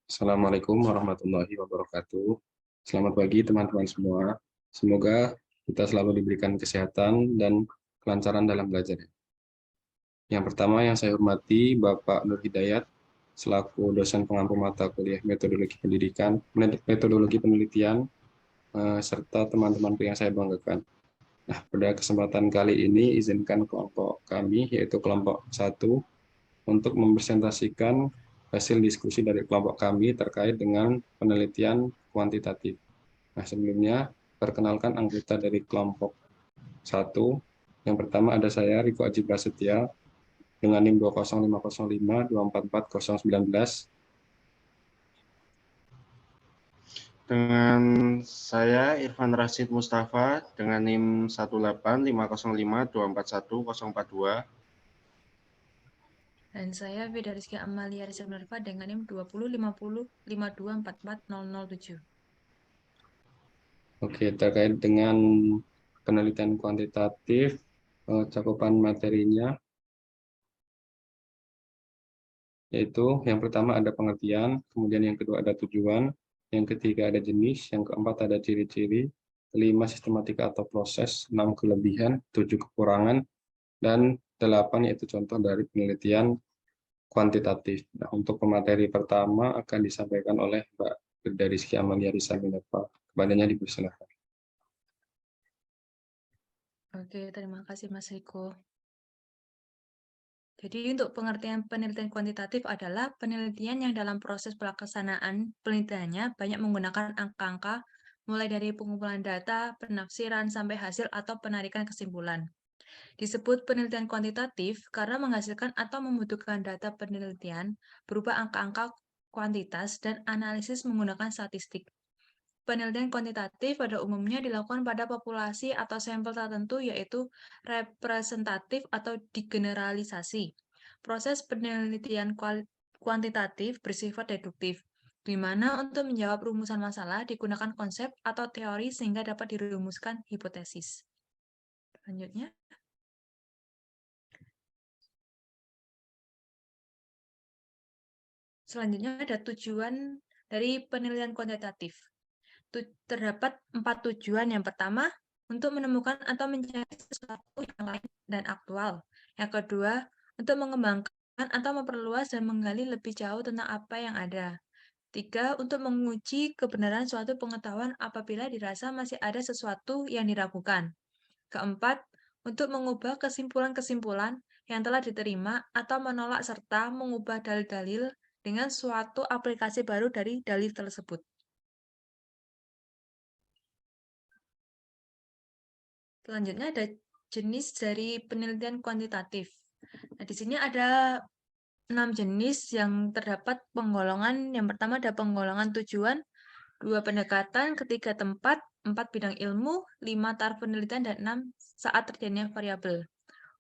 Assalamualaikum warahmatullahi wabarakatuh. Selamat pagi teman-teman semua. Semoga kita selalu diberikan kesehatan dan kelancaran dalam belajar. Yang pertama yang saya hormati Bapak Nur Hidayat selaku dosen pengampu mata kuliah metodologi pendidikan, metodologi penelitian, serta teman-teman yang saya banggakan. Nah, pada kesempatan kali ini izinkan kelompok kami, yaitu kelompok 1, untuk mempresentasikan hasil diskusi dari kelompok kami terkait dengan penelitian kuantitatif. Nah, sebelumnya, perkenalkan anggota dari kelompok 1. Yang pertama ada saya, Riko Aji Prasetya, dengan NIM 20505244019. Dengan saya Irfan Rashid Mustafa dengan NIM 18505024142. Dan saya Beda Rizky Amalia Rizal Minerva dengan NIM 205052444007. Oke, terkait dengan penelitian kuantitatif, cakupan materinya, yaitu yang pertama ada pengertian, kemudian yang kedua ada tujuan, yang ketiga ada jenis, yang keempat ada ciri-ciri, kelima sistematika atau proses, 6 kelebihan, 7 kekurangan, dan 8 yaitu contoh dari penelitian kuantitatif. Nah, untuk pemateri pertama akan disampaikan oleh Mbak Firda Rizky Amalia Risa Minerva. Kepadanya dipersilakan. Oke, terima kasih Mas Riko. Jadi untuk pengertian penelitian kuantitatif adalah penelitian yang dalam proses pelaksanaan penelitiannya banyak menggunakan angka-angka, mulai dari pengumpulan data, penafsiran, sampai hasil atau penarikan kesimpulan. Disebut penelitian kuantitatif karena menghasilkan atau membutuhkan data penelitian berupa angka-angka kuantitas dan analisis menggunakan statistik. Penelitian kuantitatif pada umumnya dilakukan pada populasi atau sampel tertentu, yaitu representatif atau digeneralisasi. Proses penelitian kuantitatif bersifat deduktif, di mana untuk menjawab rumusan masalah digunakan konsep atau teori sehingga dapat dirumuskan hipotesis. Selanjutnya. Selanjutnya ada tujuan dari penelitian kuantitatif. Terdapat 4 tujuan. Yang pertama, untuk menemukan atau mencari sesuatu yang lain dan aktual. Yang kedua, untuk mengembangkan atau memperluas dan menggali lebih jauh tentang apa yang ada. 3, untuk menguji kebenaran suatu pengetahuan apabila dirasa masih ada sesuatu yang diragukan. Keempat, untuk mengubah kesimpulan-kesimpulan yang telah diterima atau menolak serta mengubah dalil-dalil dengan suatu aplikasi baru dari dalil tersebut. Selanjutnya ada jenis dari penelitian kuantitatif. Nah, di sini ada 6 jenis yang terdapat penggolongan. Yang pertama ada penggolongan tujuan, 2 pendekatan, ketiga tempat, 4 bidang ilmu, 5 taraf penelitian, dan 6 saat terjadinya variabel.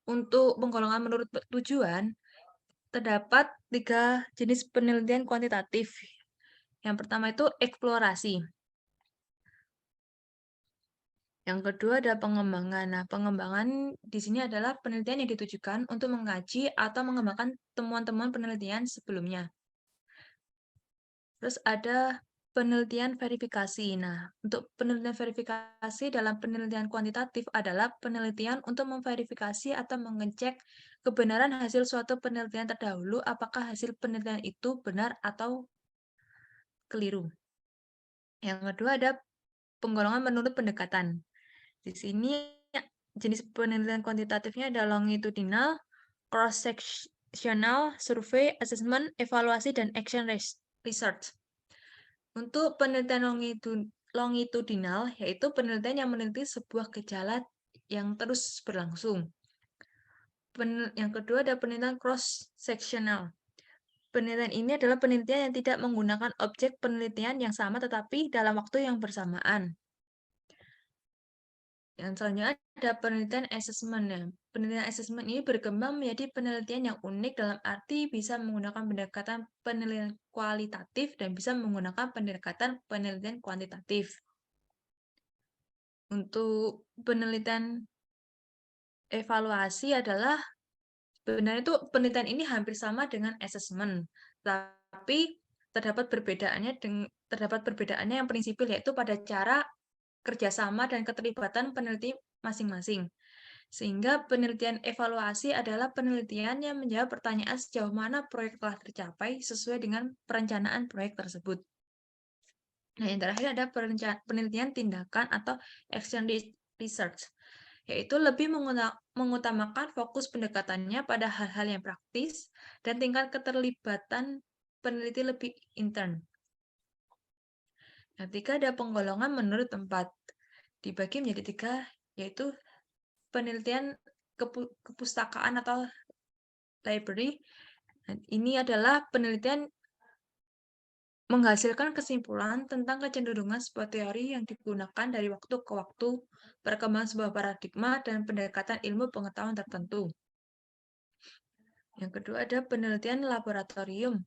Untuk penggolongan menurut tujuan, terdapat 3 jenis penelitian kuantitatif. Yang pertama itu eksplorasi. Yang kedua ada pengembangan. Nah, pengembangan di sini adalah penelitian yang ditujukan untuk mengkaji atau mengembangkan temuan-temuan penelitian sebelumnya. Terus ada penelitian verifikasi. Nah, untuk penelitian verifikasi dalam penelitian kuantitatif adalah penelitian untuk memverifikasi atau mengecek kebenaran hasil suatu penelitian terdahulu, apakah hasil penelitian itu benar atau keliru. Yang kedua ada penggolongan menurut pendekatan. Di sini jenis penelitian kuantitatifnya ada longitudinal, cross-sectional, survey, assessment, evaluasi, dan action research. Untuk penelitian longitudinal, yaitu penelitian yang meneliti sebuah gejala yang terus berlangsung. Yang kedua ada penelitian cross-sectional. Penelitian ini adalah penelitian yang tidak menggunakan objek penelitian yang sama tetapi dalam waktu yang bersamaan. Yang selanjutnya ada penelitian assessment. Penelitian assessment ini berkembang menjadi penelitian yang unik dalam arti bisa menggunakan pendekatan penelitian kualitatif dan bisa menggunakan pendekatan penelitian kuantitatif. Untuk penelitian evaluasi adalah sebenarnya itu penelitian ini hampir sama dengan assessment, tapi terdapat perbedaannya yang prinsipil, yaitu pada cara kerjasama dan keterlibatan peneliti masing-masing. Sehingga penelitian evaluasi adalah penelitian yang menjawab pertanyaan sejauh mana proyek telah tercapai sesuai dengan perencanaan proyek tersebut. Nah, yang terakhir ada penelitian tindakan atau action research, yaitu lebih mengutamakan fokus pendekatannya pada hal-hal yang praktis dan tingkat keterlibatan peneliti lebih intern. Nah, tiga ada penggolongan menurut tempat. Dibagi menjadi tiga, yaitu penelitian kepustakaan atau library. Ini adalah penelitian menghasilkan kesimpulan tentang kecenderungan sebuah teori yang digunakan dari waktu ke waktu, perkembangan sebuah paradigma, dan pendekatan ilmu pengetahuan tertentu. Yang kedua ada penelitian laboratorium.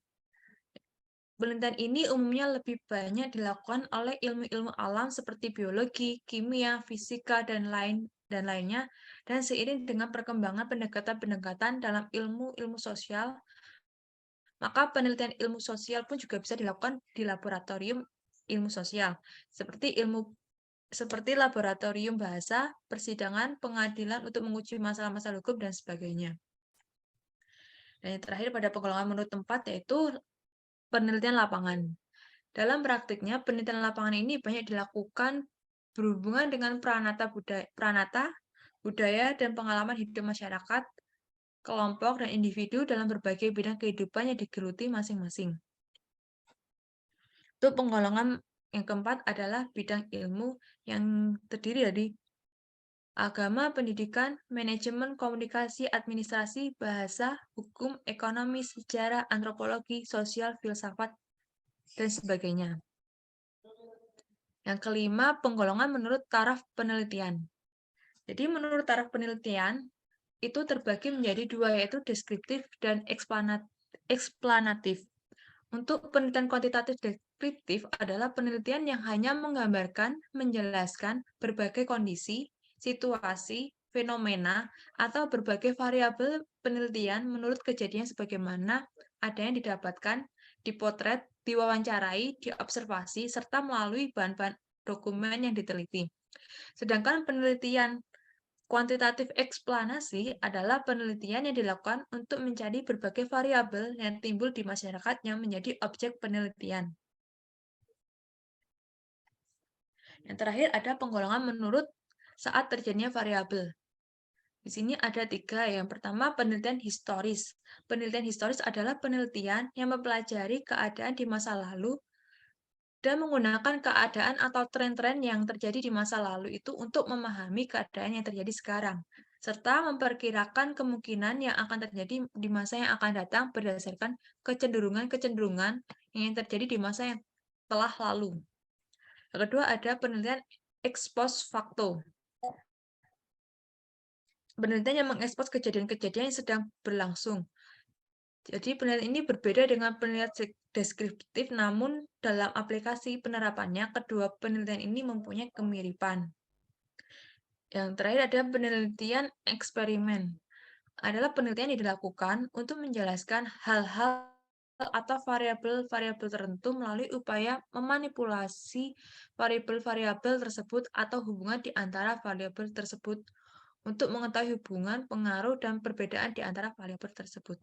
Penelitian ini umumnya lebih banyak dilakukan oleh ilmu-ilmu alam seperti biologi, kimia, fisika, dan lainnya, dan seiring dengan perkembangan pendekatan-pendekatan dalam ilmu-ilmu sosial, maka penelitian ilmu sosial pun juga bisa dilakukan di laboratorium ilmu sosial, seperti laboratorium bahasa, persidangan, pengadilan untuk menguji masalah-masalah hukum, dan sebagainya. Dan yang terakhir pada penggolongan menurut tempat, yaitu penelitian lapangan. Dalam praktiknya, penelitian lapangan ini banyak dilakukan berhubungan dengan pranata budaya, dan pengalaman hidup masyarakat, kelompok, dan individu dalam berbagai bidang kehidupan yang digeluti masing-masing. Untuk penggolongan yang keempat adalah bidang ilmu yang terdiri dari agama, pendidikan, manajemen, komunikasi, administrasi, bahasa, hukum, ekonomi, sejarah, antropologi, sosial, filsafat, dan sebagainya. Yang kelima, penggolongan menurut taraf penelitian. Jadi menurut taraf penelitian, itu terbagi menjadi dua, yaitu deskriptif dan eksplanatif. Untuk penelitian kuantitatif deskriptif adalah penelitian yang hanya menggambarkan, menjelaskan berbagai kondisi, situasi, fenomena, atau berbagai variabel penelitian menurut kejadian sebagaimana ada yang didapatkan, dipotret, diwawancarai, diobservasi, serta melalui bahan-bahan dokumen yang diteliti. Sedangkan penelitian kuantitatif eksplanasi adalah penelitian yang dilakukan untuk mencari berbagai variabel yang timbul di masyarakat yang menjadi objek penelitian. Yang terakhir ada penggolongan menurut saat terjadinya variabel. Di sini ada tiga. Yang pertama, penelitian historis. Penelitian historis adalah penelitian yang mempelajari keadaan di masa lalu dan menggunakan keadaan atau tren-tren yang terjadi di masa lalu itu untuk memahami keadaan yang terjadi sekarang, serta memperkirakan kemungkinan yang akan terjadi di masa yang akan datang berdasarkan kecenderungan-kecenderungan yang terjadi di masa yang telah lalu. Yang kedua ada penelitian ex post facto. Penelitian yang mengekspos kejadian-kejadian yang sedang berlangsung. Jadi penelitian ini berbeda dengan penelitian deskriptif, namun dalam aplikasi penerapannya, kedua penelitian ini mempunyai kemiripan. Yang terakhir ada penelitian eksperimen. Adalah penelitian yang dilakukan untuk menjelaskan hal-hal atau variabel-variabel tertentu melalui upaya memanipulasi variabel-variabel tersebut atau hubungan di antara variabel tersebut untuk mengetahui hubungan, pengaruh, dan perbedaan di antara variabel tersebut.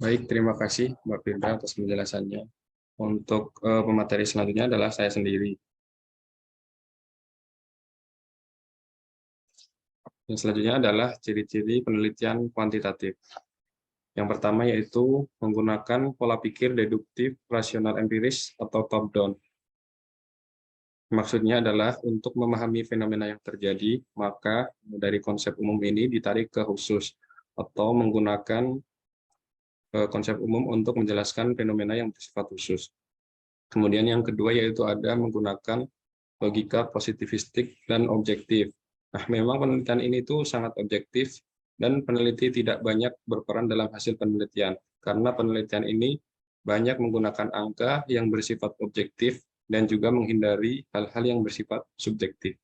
Baik, terima kasih Mbak Firda atas penjelasannya. Untuk pemateri selanjutnya adalah saya sendiri. Yang selanjutnya adalah ciri-ciri penelitian kuantitatif. Yang pertama yaitu menggunakan pola pikir deduktif, rasional empiris, atau top-down. Maksudnya adalah untuk memahami fenomena yang terjadi, maka dari konsep umum ini ditarik ke khusus, atau menggunakan konsep umum untuk menjelaskan fenomena yang bersifat khusus. Kemudian yang kedua yaitu ada menggunakan logika positivistik dan objektif. Nah, memang penelitian ini tuh sangat objektif dan peneliti tidak banyak berperan dalam hasil penelitian karena penelitian ini banyak menggunakan angka yang bersifat objektif dan juga menghindari hal-hal yang bersifat subjektif.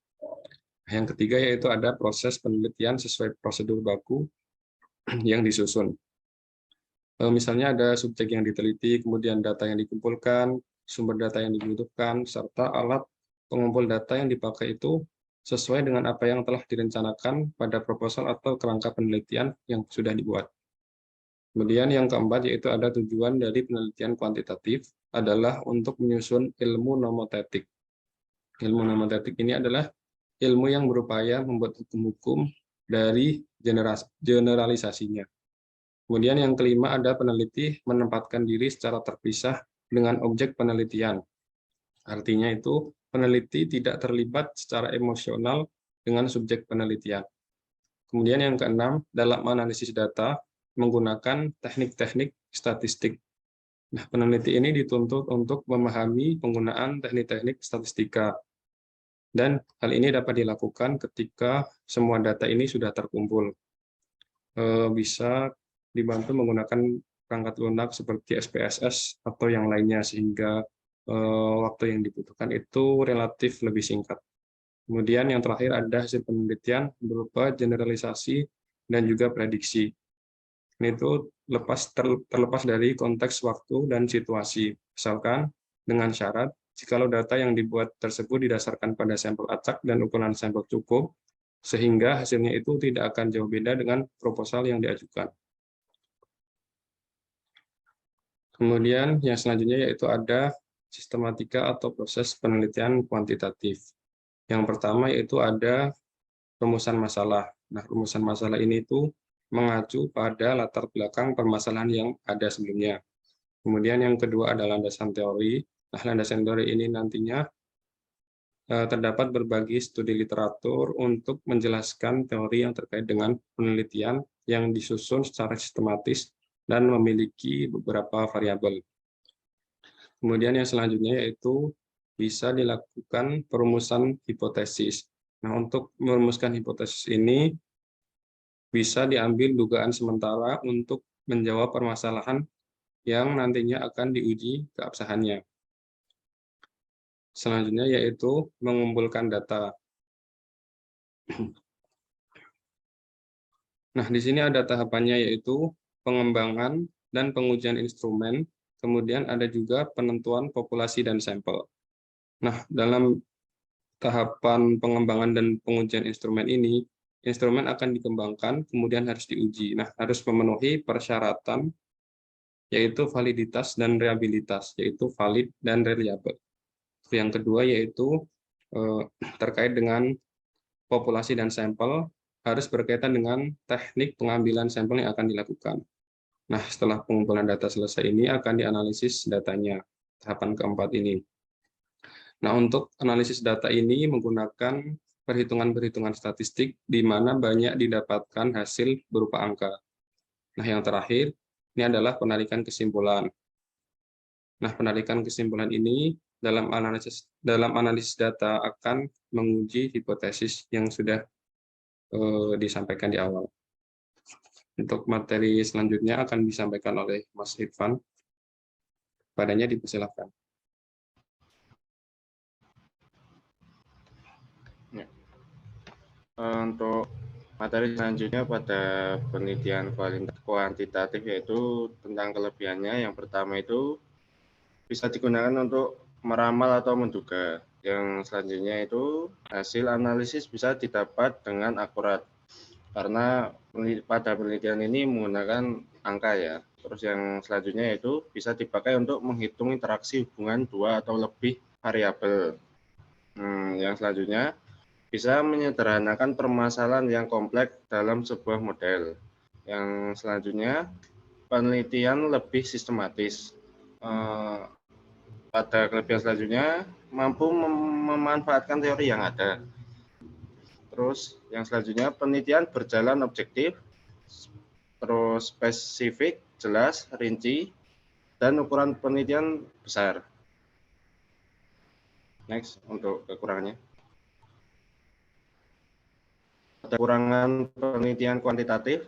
Yang ketiga yaitu ada proses penelitian sesuai prosedur baku yang disusun. Misalnya ada subjek yang diteliti, kemudian data yang dikumpulkan, sumber data yang dibutuhkan, serta alat pengumpul data yang dipakai itu sesuai dengan apa yang telah direncanakan pada proposal atau kerangka penelitian yang sudah dibuat. Kemudian yang keempat yaitu ada tujuan dari penelitian kuantitatif adalah untuk menyusun ilmu nomotetik. Ilmu nomotetik ini adalah ilmu yang berupaya membuat hukum-hukum dari generalisasinya. Kemudian yang kelima ada peneliti menempatkan diri secara terpisah dengan objek penelitian. Artinya itu peneliti tidak terlibat secara emosional dengan subjek penelitian. Kemudian yang keenam, dalam analisis data menggunakan teknik-teknik statistik. Nah, peneliti ini dituntut untuk memahami penggunaan teknik-teknik statistika. Dan hal ini dapat dilakukan ketika semua data ini sudah terkumpul. Bisa dibantu menggunakan perangkat lunak seperti SPSS atau yang lainnya, sehingga waktu yang dibutuhkan itu relatif lebih singkat. Kemudian yang terakhir ada hasil penelitian berupa generalisasi dan juga prediksi. Ini itu terlepas dari konteks waktu dan situasi. Misalkan dengan syarat, jikalau data yang dibuat tersebut didasarkan pada sampel acak dan ukuran sampel cukup, sehingga hasilnya itu tidak akan jauh beda dengan proposal yang diajukan. Kemudian yang selanjutnya yaitu ada sistematika atau proses penelitian kuantitatif. Yang pertama yaitu ada rumusan masalah. Nah, rumusan masalah ini itu mengacu pada latar belakang permasalahan yang ada sebelumnya. Kemudian yang kedua adalah landasan teori. Nah, landasan teori ini nantinya terdapat berbagai studi literatur untuk menjelaskan teori yang terkait dengan penelitian yang disusun secara sistematis dan memiliki beberapa variabel. Kemudian yang selanjutnya yaitu bisa dilakukan perumusan hipotesis. Nah, untuk merumuskan hipotesis ini bisa diambil dugaan sementara untuk menjawab permasalahan yang nantinya akan diuji keabsahannya. Selanjutnya yaitu mengumpulkan data. Nah, di sini ada tahapannya yaitu pengembangan dan pengujian instrumen, kemudian ada juga penentuan populasi dan sampel. Nah, dalam tahapan pengembangan dan pengujian instrumen ini, instrumen akan dikembangkan, kemudian harus diuji. Nah, harus memenuhi persyaratan yaitu validitas dan reliabilitas, yaitu valid dan reliable. Yang kedua yaitu terkait dengan populasi dan sampel, harus berkaitan dengan teknik pengambilan sampel yang akan dilakukan. Nah, setelah pengumpulan data selesai ini akan dianalisis datanya, tahapan keempat ini. Nah, untuk analisis data ini menggunakan perhitungan-perhitungan statistik di mana banyak didapatkan hasil berupa angka. Nah, yang terakhir, ini adalah penarikan kesimpulan. Nah, penarikan kesimpulan ini dalam analisis data akan menguji hipotesis yang sudah disampaikan di awal. Untuk materi selanjutnya akan disampaikan oleh Mas Irfan. Padanya dipersilakan. Untuk materi selanjutnya pada penelitian kuantitatif yaitu tentang kelebihannya. Yang pertama itu bisa digunakan untuk meramal atau menduga. Yang selanjutnya itu hasil analisis bisa didapat dengan akurat. Karena pada penelitian ini menggunakan angka ya. Terus yang selanjutnya itu bisa dipakai untuk menghitung interaksi hubungan dua atau lebih variabel. Yang selanjutnya bisa menyederhanakan permasalahan yang kompleks dalam sebuah model. Yang selanjutnya penelitian lebih sistematis. Pada kelebihan selanjutnya mampu memanfaatkan teori yang ada. Terus yang selanjutnya penelitian berjalan objektif, terus spesifik, jelas, rinci, dan ukuran penelitian besar. Next, untuk kekurangannya. Ada kekurangan penelitian kuantitatif.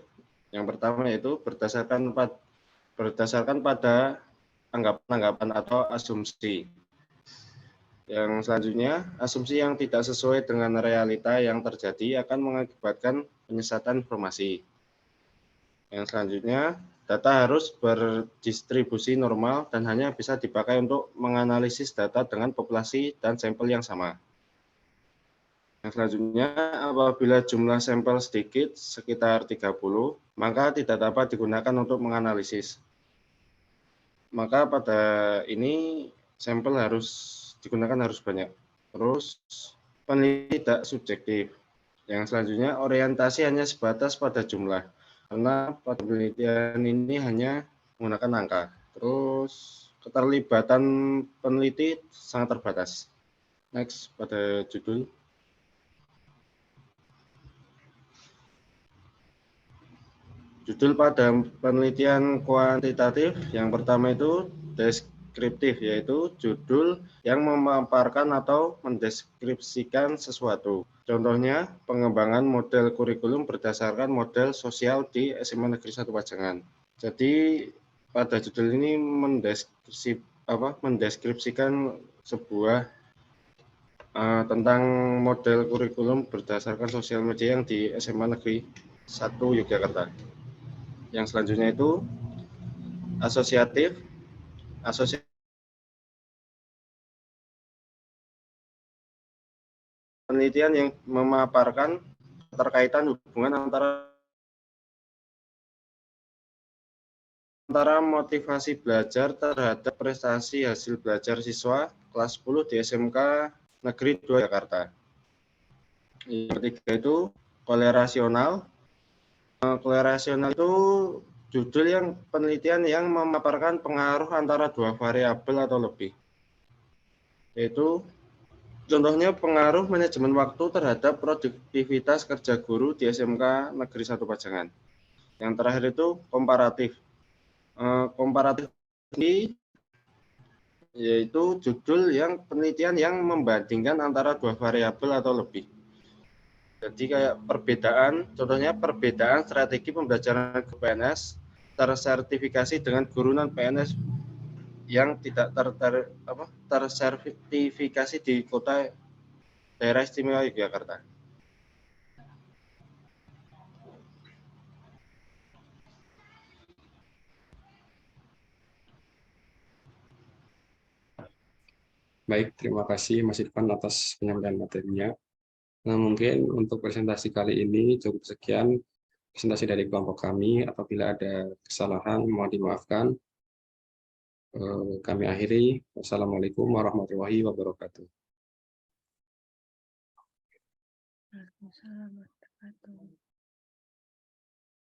Yang pertama yaitu berdasarkan pada anggapan-anggapan atau asumsi. Yang selanjutnya, asumsi yang tidak sesuai dengan realita yang terjadi akan mengakibatkan penyesatan informasi. Yang selanjutnya, data harus berdistribusi normal dan hanya bisa dipakai untuk menganalisis data dengan populasi dan sampel yang sama. Yang selanjutnya, apabila jumlah sampel sedikit, sekitar 30, maka tidak dapat digunakan untuk menganalisis. Maka pada ini sampel digunakan harus banyak. Terus peneliti tidak subjektif. Yang selanjutnya orientasi hanya sebatas pada jumlah. Karena pada penelitian ini hanya menggunakan angka. Terus keterlibatan peneliti sangat terbatas. Next pada judul. Judul pada penelitian kuantitatif yang pertama itu deskriptif, yaitu judul yang memaparkan atau mendeskripsikan sesuatu. Contohnya, pengembangan model kurikulum berdasarkan model sosial di SMA Negeri 1 Pajangan. Jadi, pada judul ini mendeskripsikan sebuah tentang model kurikulum berdasarkan sosial media yang di SMA Negeri 1 Yogyakarta. Yang selanjutnya itu asosiatif. Penelitian yang memaparkan keterkaitan hubungan antara motivasi belajar terhadap prestasi hasil belajar siswa kelas 10 di SMK Negeri 2 Jakarta. Yang ketiga itu korelasional. Korelasional itu judul yang penelitian yang memaparkan pengaruh antara dua variabel atau lebih. Yaitu contohnya pengaruh manajemen waktu terhadap produktivitas kerja guru di SMK Negeri 1 Pajangan. Yang terakhir itu komparatif. Komparatif ini yaitu judul yang penelitian yang membandingkan antara dua variabel atau lebih. Jadi kayak perbedaan, contohnya perbedaan strategi pembelajaran ke PNS tersertifikasi dengan guru non PNS yang tidak tersertifikasi di kota daerah istimewa Yogyakarta. Baik, terima kasih Mas Irfan atas penyampaian materinya. Nah, mungkin untuk presentasi kali ini cukup sekian presentasi dari kelompok kami. Apabila ada kesalahan, mohon dimaafkan. Kami akhiri. Wassalamualaikum warahmatullahi wabarakatuh. Waalaikumsalam warahmatullahi wabarakatuh.